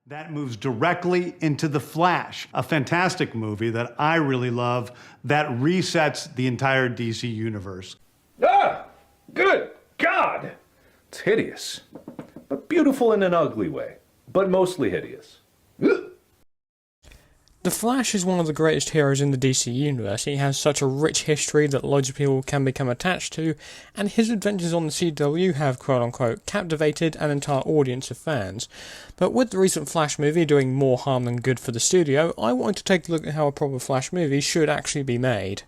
That moves directly into The Flash, a fantastic movie that I really love that resets the entire DC universe. Ah! Good God! It's hideous. But beautiful in an ugly way. But mostly hideous. Ugh. The Flash is one of the greatest heroes in the DC universe. He has such a rich history that loads of people can become attached to, and his adventures on the CW have quote-unquote captivated an entire audience of fans. But with the recent Flash movie doing more harm than good for the studio, I wanted to take a look at how a proper Flash movie should actually be made.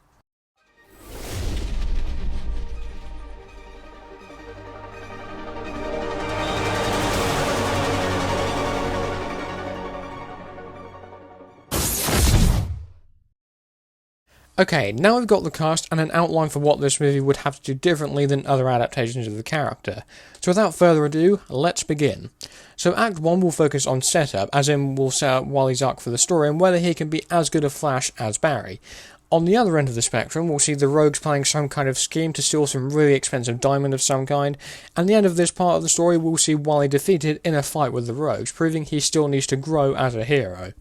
Okay, now we've got the cast and an outline for what this movie would have to do differently than other adaptations of the character. So without further ado, let's begin. So Act 1 will focus on setup, as in we'll set up Wally's arc for the story and whether he can be as good a Flash as Barry. On the other end of the spectrum, we'll see the Rogues playing some kind of scheme to steal some really expensive diamond of some kind, and at the end of this part of the story we'll see Wally defeated in a fight with the Rogues, proving he still needs to grow as a hero.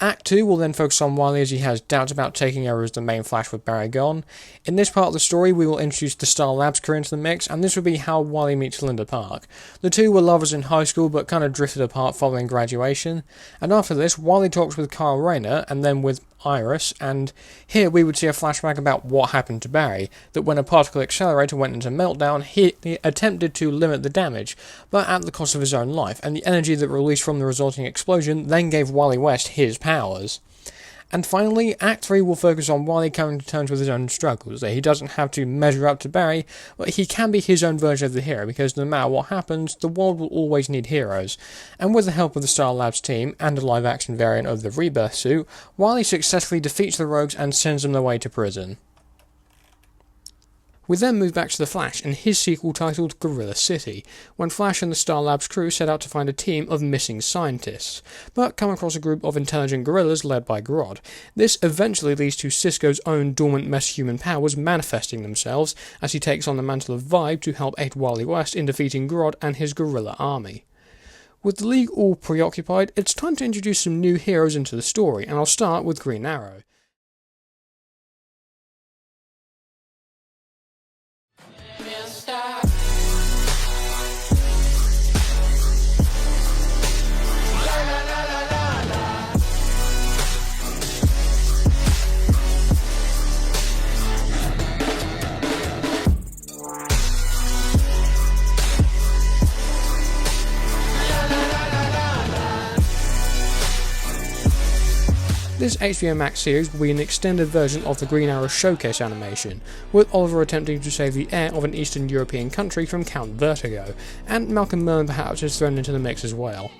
Act 2 will then focus on Wally as he has doubts about taking over as the main Flash with Barry gone. In this part of the story we will introduce the Star Labs crew into the mix, and this will be how Wally meets Linda Park. The two were lovers in high school but kind of drifted apart following graduation, and after this Wally talks with Kyle Rayner and then with Iris, and here we would see a flashback about what happened to Barry, that when a particle accelerator went into meltdown he attempted to limit the damage, but at the cost of his own life, and the energy that released from the resulting explosion then gave Wally West his powers. And finally, Act 3 will focus on Wally coming to terms with his own struggles, that he doesn't have to measure up to Barry, but he can be his own version of the hero, because no matter what happens, the world will always need heroes. And with the help of the Star Labs team, and a live-action variant of the Rebirth suit, Wally successfully defeats the Rogues and sends them away to prison. We then move back to the Flash and his sequel titled Gorilla City, when Flash and the Star Labs crew set out to find a team of missing scientists, but come across a group of intelligent gorillas led by Grodd. This eventually leads to Cisco's own dormant mess-human powers manifesting themselves as he takes on the mantle of Vibe to help aid Wally West in defeating Grodd and his gorilla army. With the League all preoccupied, it's time to introduce some new heroes into the story, and I'll start with Green Arrow. This HBO Max series will be an extended version of the Green Arrow showcase animation, with Oliver attempting to save the heir of an Eastern European country from Count Vertigo, and Malcolm Merlyn perhaps is thrown into the mix as well.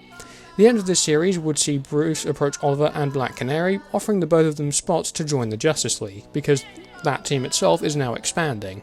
The end of this series would see Bruce approach Oliver and Black Canary, offering the both of them spots to join the Justice League, because that team itself is now expanding.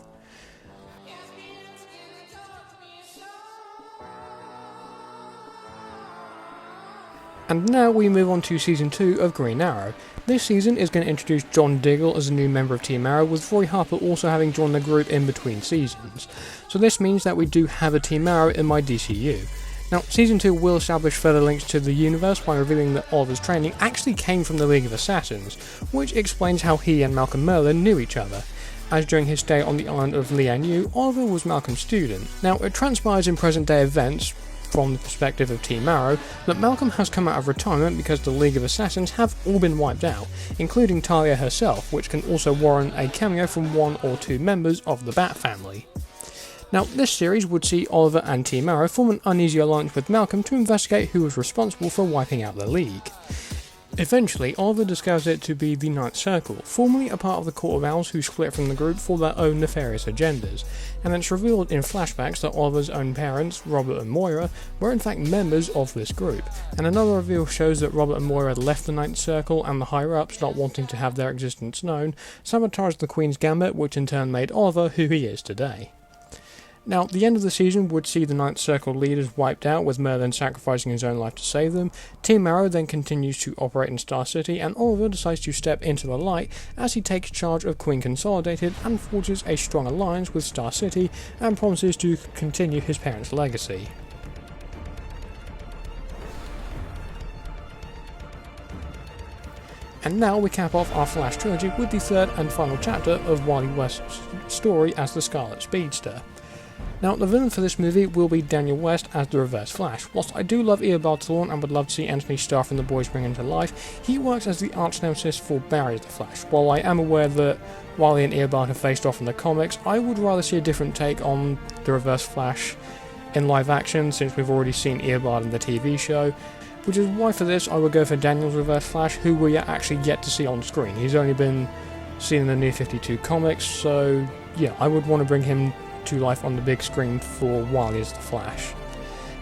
And now we move on to Season 2 of Green Arrow. This season is going to introduce John Diggle as a new member of Team Arrow, with Roy Harper also having joined the group in between seasons. So this means that we do have a Team Arrow in my DCU. Now, Season 2 will establish further links to the universe by revealing that Oliver's training actually came from the League of Assassins, which explains how he and Malcolm Merlyn knew each other, as during his stay on the island of Lian, Oliver was Malcolm's student. Now, it transpires in present-day events, from the perspective of Team Arrow, that Malcolm has come out of retirement because the League of Assassins have all been wiped out, including Talia herself, which can also warrant a cameo from one or two members of the Bat family. Now, this series would see Oliver and Team Arrow form an uneasy alliance with Malcolm to investigate who was responsible for wiping out the League. Eventually, Oliver discovers it to be the Ninth Circle, formerly a part of the Court of Owls who split from the group for their own nefarious agendas, and it's revealed in flashbacks that Oliver's own parents, Robert and Moira, were in fact members of this group, and another reveal shows that Robert and Moira left the Ninth Circle and the higher-ups, not wanting to have their existence known, sabotaged the Queen's Gambit, which in turn made Oliver who he is today. Now, the end of the season would see the Ninth Circle leaders wiped out, with Merlyn sacrificing his own life to save them. Team Arrow then continues to operate in Star City, and Oliver decides to step into the light as he takes charge of Queen Consolidated and forges a strong alliance with Star City and promises to continue his parents' legacy. And now we cap off our Flash trilogy with the third and final chapter of Wally West's story as the Scarlet Speedster. Now, the villain for this movie will be Daniel West as the Reverse Flash. Whilst I do love Eobard Thawne and would love to see Anthony Starr from The Boys bring him to life, he works as the arch nemesis for Barry as the Flash. While I am aware that Wally and Eobard have faced off in the comics, I would rather see a different take on the Reverse Flash in live action, since we've already seen Eobard in the TV show, which is why for this I would go for Daniel's Reverse Flash, who we actually get to see on screen. He's only been seen in the New 52 comics, so yeah, I would want to bring him to life on the big screen for Wally as the Flash.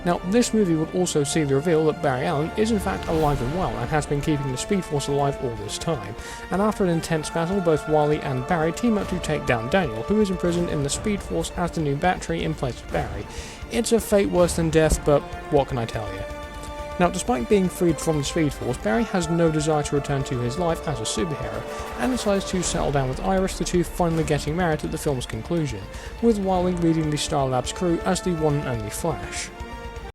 Now, this movie would also see the reveal that Barry Allen is in fact alive and well, and has been keeping the Speed Force alive all this time, and after an intense battle, both Wally and Barry team up to take down Daniel, who is imprisoned in the Speed Force as the new battery in place of Barry. It's a fate worse than death, but what can I tell you? Now, despite being freed from the Speed Force, Barry has no desire to return to his life as a superhero, and decides to settle down with Iris, the two finally getting married at the film's conclusion, with Wally leading the Star Labs crew as the one and only Flash.